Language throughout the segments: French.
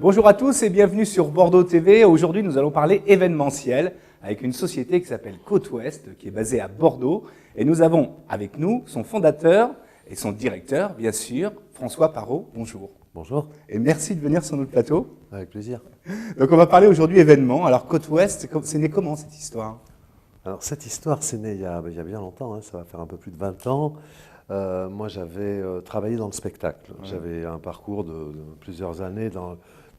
Bonjour à tous et bienvenue sur Bordeaux TV. Aujourd'hui, nous allons parler événementiel avec une société qui s'appelle Côte Ouest, qui est basée à Bordeaux. Et nous avons avec nous son fondateur et son directeur, bien sûr, François Parot. Bonjour. Bonjour. Et merci de venir sur notre plateau. Avec plaisir. Donc on va parler aujourd'hui événement. Alors Côte Ouest, c'est né comment cette histoire? Alors cette histoire, c'est né il y a bien longtemps, hein, ça va faire un peu plus de 20 ans. Moi, j'avais travaillé dans le spectacle. Ouais. J'avais un parcours de plusieurs années dans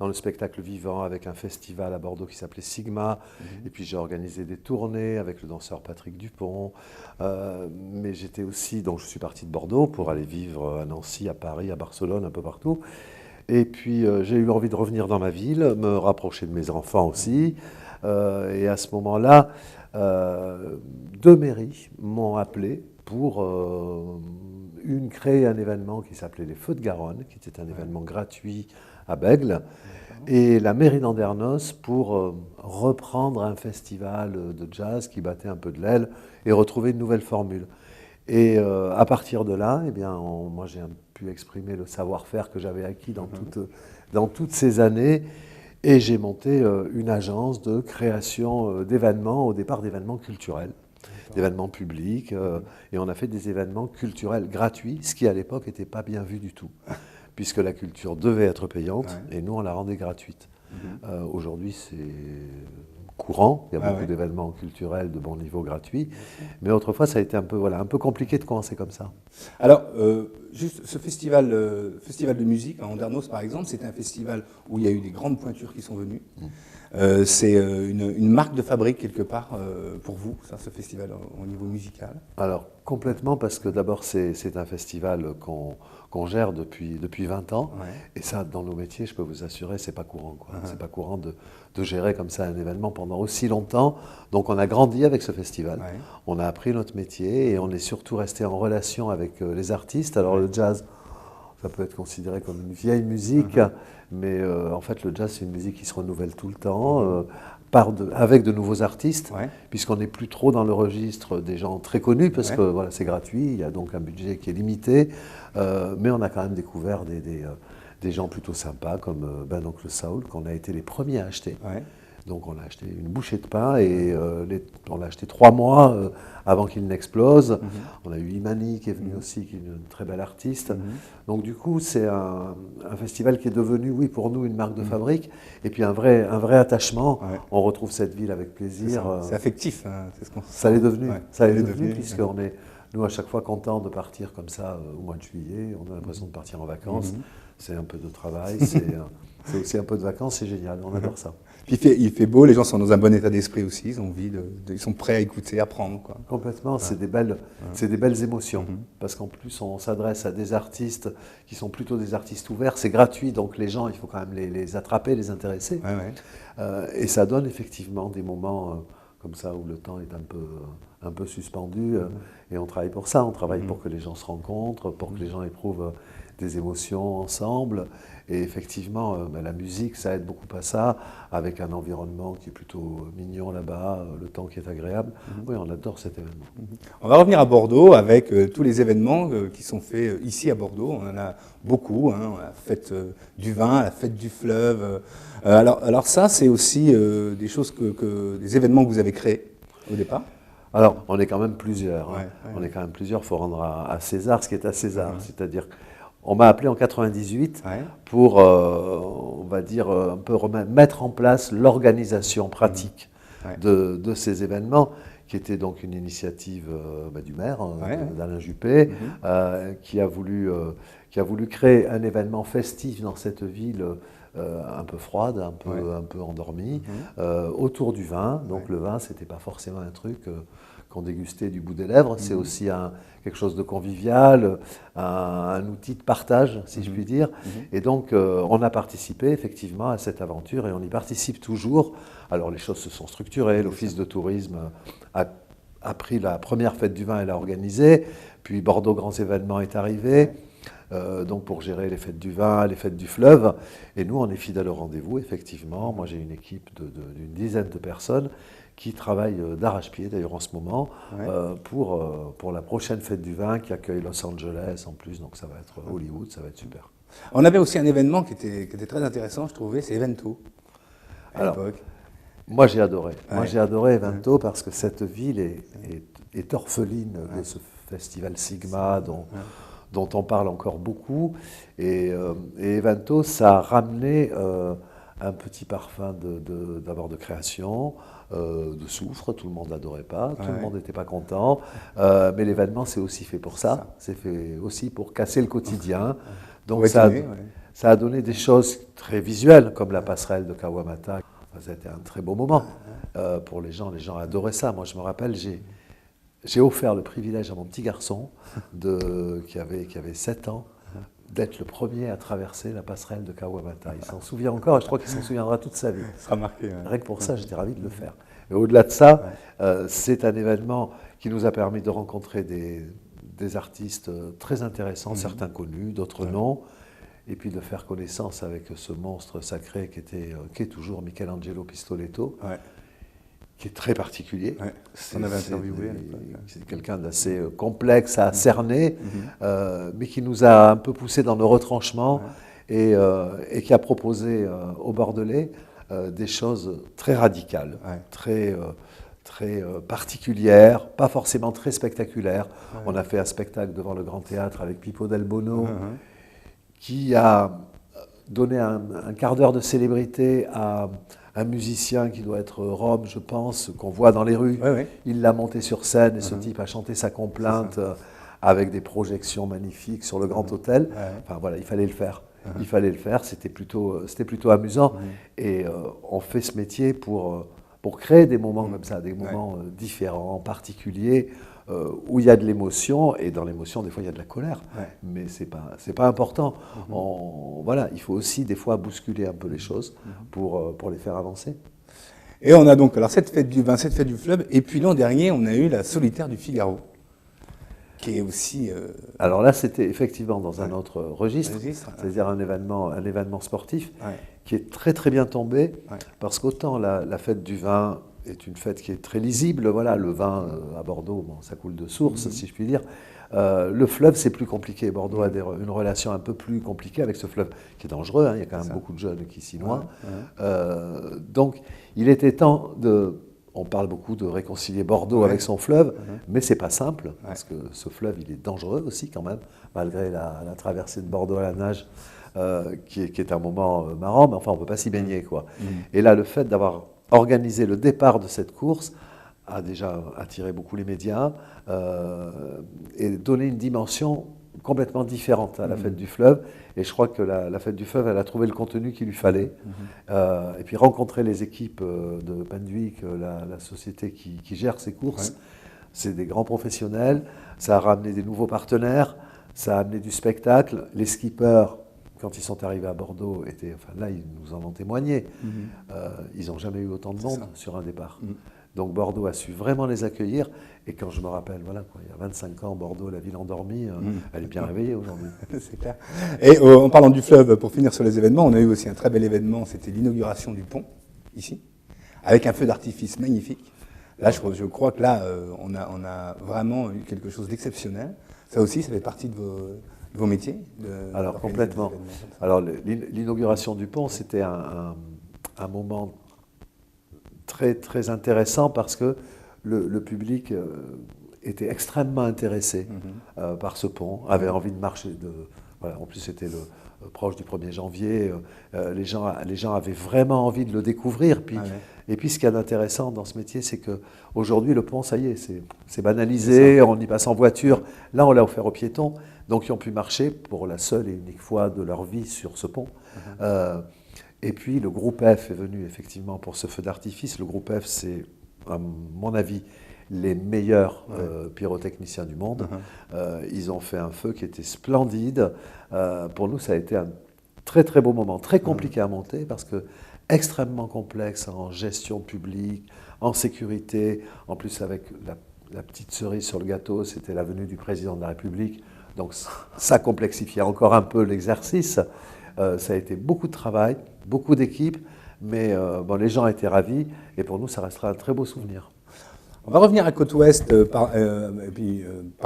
le spectacle vivant avec un festival à Bordeaux qui s'appelait Sigma. Et puis j'ai organisé des tournées avec le danseur Patrick Dupont. Mais j'étais aussi, donc je suis parti de Bordeaux pour aller vivre à Nancy, à Paris, à Barcelone, un peu partout. Et puis j'ai eu envie de revenir dans ma ville, me rapprocher de mes enfants aussi. Et à ce moment-là, deux mairies m'ont appelé pour créer un événement qui s'appelait les Feux de Garonne, qui était un événement gratuit à Bègles, et la mairie d'Andernos pour reprendre un festival de jazz qui battait un peu de l'aile et retrouver une nouvelle formule. Et à partir de là, eh bien, moi j'ai pu exprimer le savoir-faire que j'avais acquis dans toutes ces années, et j'ai monté une agence de création d'événements, au départ d'événements culturels, d'événements publics, et on a fait des événements culturels gratuits, ce qui à l'époque n'était pas bien vu du tout, puisque la culture devait être payante, et nous on la rendait gratuite. Aujourd'hui c'est courant, il y a beaucoup d'événements culturels de bon niveau gratuits, mais autrefois ça a été un peu compliqué de commencer comme ça. Alors, juste ce festival de musique à Andernos par exemple, c'est un festival où il y a eu des grandes pointures qui sont venues. C'est une marque de fabrique quelque part pour vous, ça, ce festival au niveau musical? Alors complètement, parce que d'abord c'est un festival qu'on gère depuis 20 ans, et ça dans nos métiers, je peux vous assurer, c'est pas courant, quoi. C'est pas courant de gérer comme ça un événement pendant aussi longtemps. Donc on a grandi avec ce festival, on a appris notre métier et on est surtout resté en relation avec les artistes. Alors le jazz, ça peut être considéré comme une vieille musique, mais en fait le jazz c'est une musique qui se renouvelle tout le temps, avec de nouveaux artistes, puisqu'on n'est plus trop dans le registre des gens très connus, parce que voilà, c'est gratuit, il y a donc un budget qui est limité, mais on a quand même découvert des gens plutôt sympas comme Ben Oncle Soul, qu'on a été les premiers à acheter. Donc on a acheté une bouchée de pain et on l'a acheté 3 mois avant qu'il n'explose. On a eu Imani qui est venu aussi, qui est une très belle artiste. Donc du coup c'est un festival qui est devenu, oui, pour nous une marque de fabrique, et puis un vrai attachement. On retrouve cette ville avec plaisir. C'est affectif, hein, c'est ce qu'on... Ça l'est devenu, ça l'est devenu, puisqu'on est, nous, à chaque fois contents de partir comme ça au mois de juillet. On a l'impression de partir en vacances. C'est un peu de travail, c'est aussi un peu de vacances, c'est génial, on adore ça. Puis il fait beau, les gens sont dans un bon état d'esprit aussi, ils ont envie ils sont prêts à écouter, à prendre, quoi. Complètement, c'est des belles émotions, parce qu'en plus on s'adresse à des artistes qui sont plutôt des artistes ouverts, c'est gratuit, donc les gens, il faut quand même les attraper, les intéresser. Et ça donne effectivement des moments comme ça où le temps est un peu suspendu, et on travaille pour ça, on travaille pour que les gens se rencontrent, pour que les gens éprouvent des émotions ensemble, et effectivement la musique ça aide beaucoup à ça, avec un environnement qui est plutôt mignon là-bas, le temps qui est agréable. Oui, on adore cet événement. On va revenir à Bordeaux avec tous les événements qui sont faits ici à Bordeaux. On en a beaucoup, hein. La fête du vin, la fête du fleuve. Alors ça, c'est aussi des choses des événements que vous avez créés au départ? Alors, on est quand même plusieurs. On est quand même plusieurs, il faut rendre à César ce qui est à César. C'est-à-dire, on m'a appelé en 98 pour, on va dire, un peu mettre en place l'organisation pratique de ces événements, qui était donc une initiative du maire, d'Alain Juppé, qui a voulu créer un événement festif dans cette ville un peu froide, un peu endormie, autour du vin. Donc le vin, c'était pas forcément un truc qu'on dégustait du bout des lèvres, c'est aussi quelque chose de convivial, un outil de partage, si je puis dire. Et donc on a participé effectivement à cette aventure, et on y participe toujours. Alors les choses se sont structurées, l'Office de tourisme a pris la première fête du vin et l'a organisée, puis Bordeaux Grands Événements est arrivé. Donc pour gérer les fêtes du vin, les fêtes du fleuve. Et nous, on est fidèles au rendez-vous, effectivement. Moi, j'ai une équipe d'une dizaine de personnes qui travaillent d'arrache-pied, d'ailleurs en ce moment, pour la prochaine fête du vin qui accueille Los Angeles en plus. Donc ça va être Hollywood, ça va être super. On avait aussi un événement qui était très intéressant, je trouvais, c'est Evento, à Alors, l'époque. moi j'ai adoré. Moi Ouais. j'ai adoré Evento parce que cette ville est orpheline de ce festival Sigma dont on parle encore beaucoup. Et Evento, ça a ramené un petit parfum d'abord de création, de soufre, tout le monde n'adorait pas, tout le monde n'était pas content. Mais l'événement, c'est aussi fait pour ça. C'est fait aussi pour casser le quotidien. Donc ça a donné des choses très visuelles, comme la passerelle de Kawamata. C'était un très beau moment pour les gens. Les gens adoraient ça. Moi, je me rappelle, j'ai offert le privilège à mon petit garçon qui avait 7 ans d'être le premier à traverser la passerelle de Kawamata. Il s'en souvient encore et je crois qu'il s'en souviendra toute sa vie. Ça sera marqué. Ouais. Rien que pour ça, j'étais ravi de le faire. Mais au-delà de ça, c'est un événement qui nous a permis de rencontrer des artistes très intéressants, certains connus, d'autres non, et puis de faire connaissance avec ce monstre sacré qui est toujours Michelangelo Pistoletto. Ouais. Qui est très particulier. Ouais, on avait interviewé. C'est quelqu'un d'assez complexe à cerner, mais qui nous a un peu poussé dans nos retranchements et qui a proposé aux Bordelais des choses très radicales, très particulières, pas forcément très spectaculaires. On a fait un spectacle devant le Grand Théâtre avec Pippo Del Bono, qui a donné un quart d'heure de célébrité à un musicien qui doit être Rome, je pense, qu'on voit dans les rues. Il l'a monté sur scène et ce type a chanté sa complainte avec des projections magnifiques sur le Grand Hôtel. Enfin voilà, il fallait le faire. Il fallait le faire, c'était plutôt amusant. Et on fait ce métier pour créer des moments comme ça, des moments différents, particuliers, où il y a de l'émotion, et dans l'émotion, des fois, il y a de la colère. Mais c'est pas important. Voilà, il faut aussi, des fois, bousculer un peu les choses pour les faire avancer. Et on a donc alors, cette fête du vin, cette fête du fleuve, et puis l'an dernier, on a eu la Solitaire du Figaro, qui est aussi... Alors là, c'était effectivement dans un autre registre, c'est-à-dire un événement sportif, qui est très très bien tombé, parce qu'autant la fête du vin est une fête qui est très lisible, voilà, le vin à Bordeaux, bon, ça coule de source, si je puis dire. Le fleuve, c'est plus compliqué. Bordeaux a une relation un peu plus compliquée avec ce fleuve, qui est dangereux, il y a quand même beaucoup de jeunes qui s'y noient. Donc, il était temps on parle beaucoup de réconcilier Bordeaux avec son fleuve, mais c'est pas simple, parce que ce fleuve, il est dangereux aussi quand même, malgré la traversée de Bordeaux à la nage, qui est un moment marrant, mais enfin, on ne peut pas s'y baigner, quoi. Et là, le fait d'avoir organisé le départ de cette course a déjà attiré beaucoup les médias et donné une dimension complètement différente à la fête du fleuve. Et je crois que la fête du fleuve, elle a trouvé le contenu qu'il lui fallait. Et puis rencontrer les équipes de Penduic, la société qui gère ces courses, c'est des grands professionnels. Ça a ramené des nouveaux partenaires, ça a amené du spectacle. Les skippers, quand ils sont arrivés à Bordeaux, là, ils nous en ont témoigné. Ils n'ont jamais eu autant de monde sur un départ. Donc Bordeaux a su vraiment les accueillir. Et quand je me rappelle, voilà, il y a 25 ans, Bordeaux, la ville endormie, elle est bien réveillée aujourd'hui. C'est clair. Et en parlant du fleuve, pour finir sur les événements, on a eu aussi un très bel événement, c'était l'inauguration du pont, ici, avec un feu d'artifice magnifique. Là, je crois que là, on a vraiment eu quelque chose d'exceptionnel. Ça aussi, ça fait partie de vos métiers. Alors complètement. Alors l'inauguration du pont, c'était un moment très très intéressant parce que le public était extrêmement intéressé par ce pont, avait envie de marcher. Voilà, en plus, c'était proche du 1er janvier. Les gens avaient vraiment envie de le découvrir. Et puis, ce qu'il y a d'intéressant dans ce métier, c'est qu'aujourd'hui, le pont, ça y est, c'est banalisé, on y passe en voiture. Là, on l'a offert aux piétons, donc ils ont pu marcher pour la seule et unique fois de leur vie sur ce pont. Et puis, le groupe F est venu effectivement pour ce feu d'artifice. Le groupe F, c'est, à mon avis, les meilleurs pyrotechniciens du monde. Ils ont fait un feu qui était splendide. Pour nous, ça a été un très très beau moment, très compliqué à monter parce que extrêmement complexe en gestion publique, en sécurité. En plus, avec la petite cerise sur le gâteau, c'était la venue du président de la République. Donc ça complexifiait encore un peu l'exercice. Ça a été beaucoup de travail, beaucoup d'équipes, mais les gens étaient ravis et pour nous, ça restera un très beau souvenir. On va revenir à Côte-Ouest par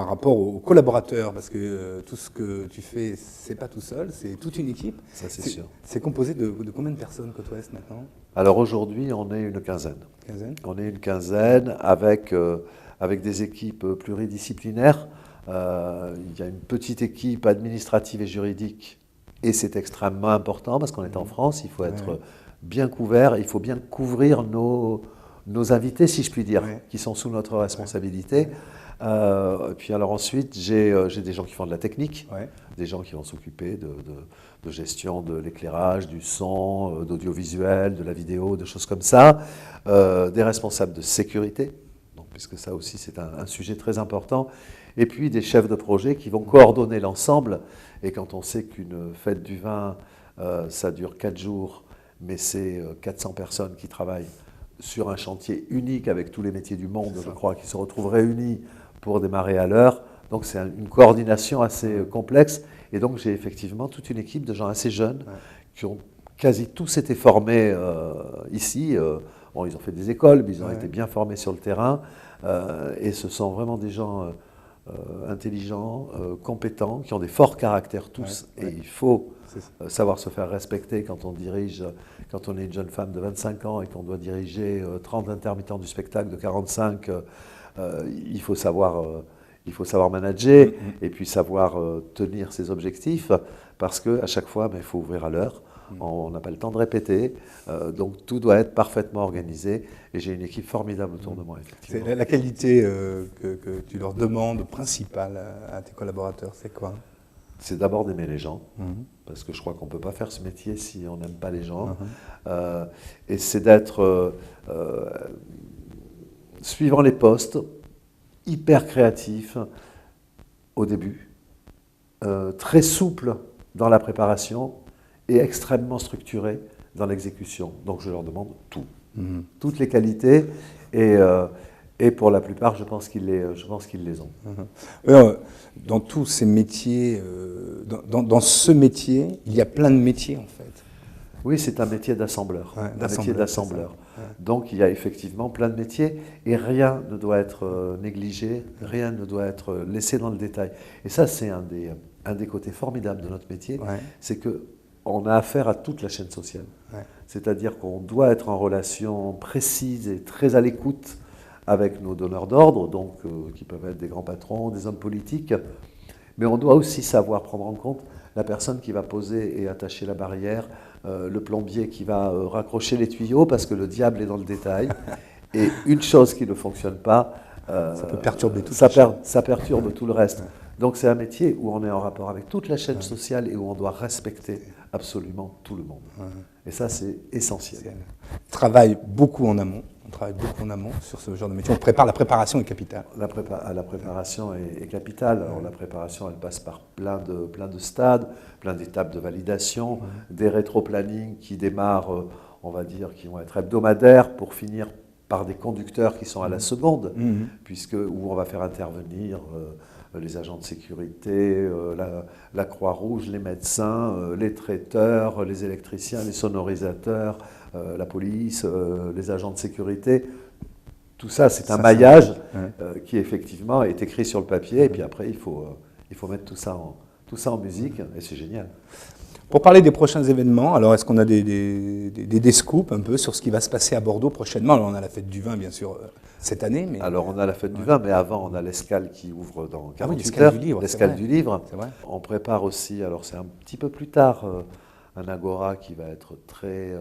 rapport aux collaborateurs, parce que tout ce que tu fais, c'est pas tout seul, c'est toute une équipe. Ça, c'est sûr. C'est composé de combien de personnes, Côte-Ouest, maintenant? Alors aujourd'hui, on est une quinzaine. On est une quinzaine avec des équipes pluridisciplinaires. Il y a une petite équipe administrative et juridique, et c'est extrêmement important parce qu'on est en France, il faut être bien couvert, il faut bien couvrir nos invités, si je puis dire, qui sont sous notre responsabilité. Puis alors ensuite, j'ai des gens qui font de la technique, des gens qui vont s'occuper de gestion de l'éclairage, du son, d'audiovisuel, de la vidéo, de choses comme ça, des responsables de sécurité, donc, puisque ça aussi c'est un sujet très important, et puis des chefs de projet qui vont coordonner l'ensemble. Et quand on sait qu'une fête du vin, ça dure 4 jours, mais c'est 400 personnes qui travaillent sur un chantier unique avec tous les métiers du monde, je crois, qui se retrouvent réunis pour démarrer à l'heure. Donc c'est une coordination assez complexe. Et donc j'ai effectivement toute une équipe de gens assez jeunes qui ont quasi tous été formés ici. Bon, ils ont fait des écoles, mais ils ont été bien formés sur le terrain. Et ce sont vraiment des gens intelligents, compétents, qui ont des forts caractères tous. Et il faut savoir se faire respecter quand on dirige, quand on est une jeune femme de 25 ans et qu'on doit diriger 30 intermittents du spectacle de 45. Il faut savoir manager et puis savoir tenir ses objectifs, parce qu'à chaque fois, il faut ouvrir à l'heure. On n'a pas le temps de répéter, donc tout doit être parfaitement organisé. Et j'ai une équipe formidable autour de moi, effectivement. C'est la qualité que tu leur demandes principale à tes collaborateurs, c'est quoi? C'est d'abord d'aimer les gens, parce que je crois qu'on ne peut pas faire ce métier si on n'aime pas les gens. Et c'est d'être, suivant les postes, hyper créatif au début, très souple dans la préparation et extrêmement structuré dans l'exécution. Donc je leur demande tout, toutes les qualités, et pour la plupart, je pense qu'ils les ont. Dans tous ces métiers, dans ce métier, il y a plein de métiers en fait. Oui, c'est un métier d'assembleur, Donc il y a effectivement plein de métiers et rien ne doit être négligé, rien ne doit être laissé dans le détail. Et ça, c'est un des côtés formidables de notre métier, c'est qu'on a affaire à toute la chaîne sociale. C'est-à-dire qu'on doit être en relation précise et très à l'écoute avec nos donneurs d'ordre, donc qui peuvent être des grands patrons, des hommes politiques, mais on doit aussi savoir prendre en compte la personne qui va poser et attacher la barrière, le plombier qui va raccrocher les tuyaux, parce que le diable est dans le détail. Et une chose qui ne fonctionne pas, ça peut perturber tout ça perturbe tout le reste. Donc c'est un métier où on est en rapport avec toute la chaîne sociale et où on doit respecter absolument tout le monde. Et ça, c'est essentiel. On travaille beaucoup en amont. On travaille beaucoup en amont sur ce genre de métier. La préparation est capitale. La préparation est capitale. Alors, la préparation, elle passe par plein de stades, plein d'étapes de validation, des rétro-plannings qui démarrent, on va dire, qui vont être hebdomadaires pour finir par des conducteurs qui sont à la seconde, où on va faire intervenir les agents de sécurité, la Croix-Rouge, les médecins, les traiteurs, les électriciens, les sonorisateurs, la police, les agents de sécurité. Tout ça, c'est un maillage qui effectivement est écrit sur le papier, et puis après, il faut mettre tout ça en musique, et c'est génial. Pour parler des prochains événements, alors est-ce qu'on a des scoops un peu sur ce qui va se passer à Bordeaux prochainement? Alors on a la fête du vin, bien sûr, cette année. Mais... Alors on a la fête du vin, mais avant on a l'escale qui ouvre dans 48 heures. L'escale du livre. On prépare aussi, alors c'est un petit peu plus tard, un agora qui va être très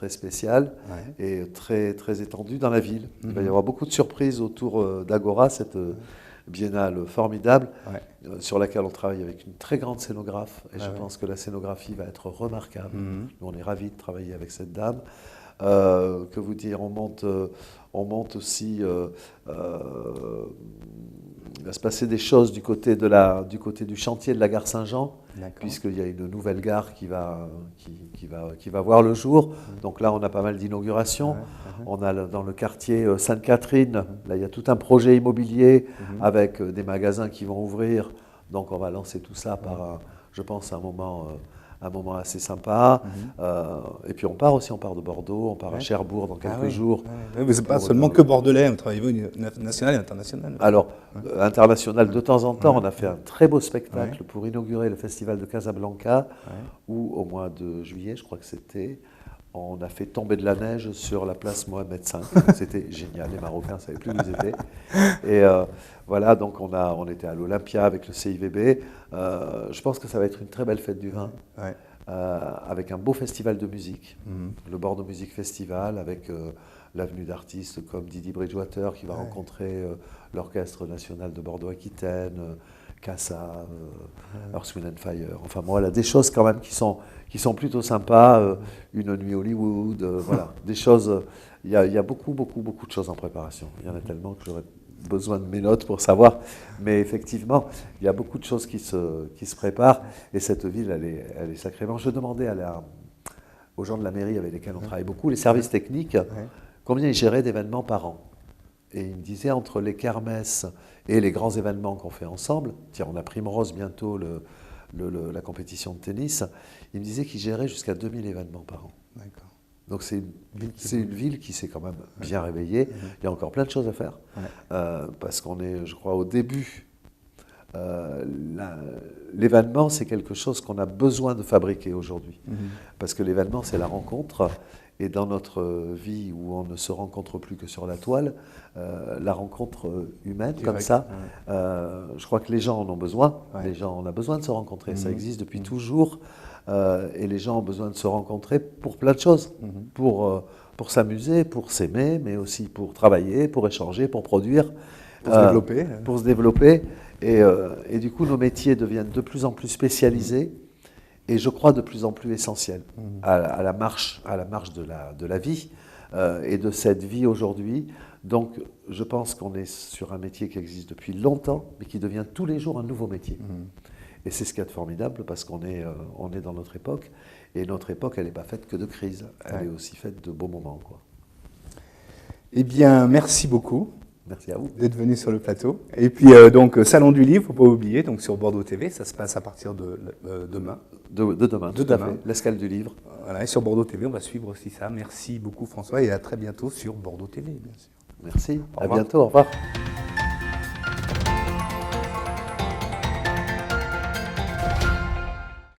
spécial et très, très étendu dans la ville. Il va y avoir beaucoup de surprises autour d'Agora, cette biennale formidable, sur laquelle on travaille avec une très grande scénographe, et je pense que la scénographie va être remarquable. Nous, on est ravis de travailler avec cette dame. Que vous dire, on monte aussi, il va se passer des choses du côté du chantier de la gare Saint-Jean, puisqu'il y a une nouvelle gare qui va voir le jour. Donc là, on a pas mal d'inaugurations. On a dans le quartier Sainte-Catherine, là, il y a tout un projet immobilier avec des magasins qui vont ouvrir. Donc on va lancer tout ça par, je pense, un moment un moment assez sympa. Et puis on part de Bordeaux, on part à Cherbourg dans quelques jours. Mais c'est pas seulement que bordelais, vous travaillez au niveau national et international. Alors, international, de temps en temps, on a fait un très beau spectacle pour inaugurer le festival de Casablanca, où au mois de juillet, je crois que c'était, on a fait tomber de la neige sur la place Mohamed V. C'était génial, les Marocains ne savaient plus où ils étaient. Et voilà, donc on était à l'Olympia avec le CIVB. Je pense que ça va être une très belle fête du vin, avec un beau festival de musique, le Bordeaux Music Festival, avec l'avenue d'artistes comme Didi Bridgewater qui va rencontrer l'Orchestre National de Bordeaux-Aquitaine, Cassa, Earth, Wind and Fire. Enfin voilà, des choses quand même qui sont plutôt sympas. Une nuit Hollywood, voilà, des choses. Il y a beaucoup de choses en préparation. Il y en a tellement que j'aurais besoin de mes notes pour savoir. Mais effectivement, il y a beaucoup de choses qui se préparent. Et cette ville, elle est sacrément. Je demandais aux gens de la mairie avec lesquels on travaille beaucoup, les services techniques, combien ils géraient d'événements par an. Et ils me disaient, entre les kermesses et les grands événements qu'on fait ensemble, tiens, on a Primrose bientôt, la compétition de tennis, ils me disaient qu'ils géraient jusqu'à 2000 événements par an. D'accord. Donc c'est une ville qui s'est quand même bien réveillée. Il y a encore plein de choses à faire, parce qu'on est, je crois, au début. L'événement, c'est quelque chose qu'on a besoin de fabriquer aujourd'hui. Parce que l'événement, c'est la rencontre. Et dans notre vie où on ne se rencontre plus que sur la toile, la rencontre humaine comme ça, je crois que les gens en ont besoin. Les gens, on a besoin de se rencontrer. Ça existe depuis toujours. Et les gens ont besoin de se rencontrer pour plein de choses. Pour s'amuser, pour s'aimer, mais aussi pour travailler, pour échanger, pour produire. Pour se développer. Pour se développer. Et du coup, nos métiers deviennent de plus en plus spécialisés. Et je crois de plus en plus essentiel à la marche de la vie et de cette vie aujourd'hui. Donc, je pense qu'on est sur un métier qui existe depuis longtemps, mais qui devient tous les jours un nouveau métier. Et c'est ce qu'il y a de formidable, parce qu'on est dans notre époque. Et notre époque, elle n'est pas faite que de crise. Elle est aussi faite de beaux moments, quoi. Eh bien, merci beaucoup. Merci à vous. D'être venu sur le plateau. Et puis, donc, Salon du Livre, il ne faut pas oublier, donc sur Bordeaux TV, ça se passe à partir de demain. De demain, tout à fait. L'escale du livre. Voilà, et sur Bordeaux TV, on va suivre aussi ça. Merci beaucoup, François, et à très bientôt sur Bordeaux TV, bien sûr. Merci. À bientôt. Au revoir.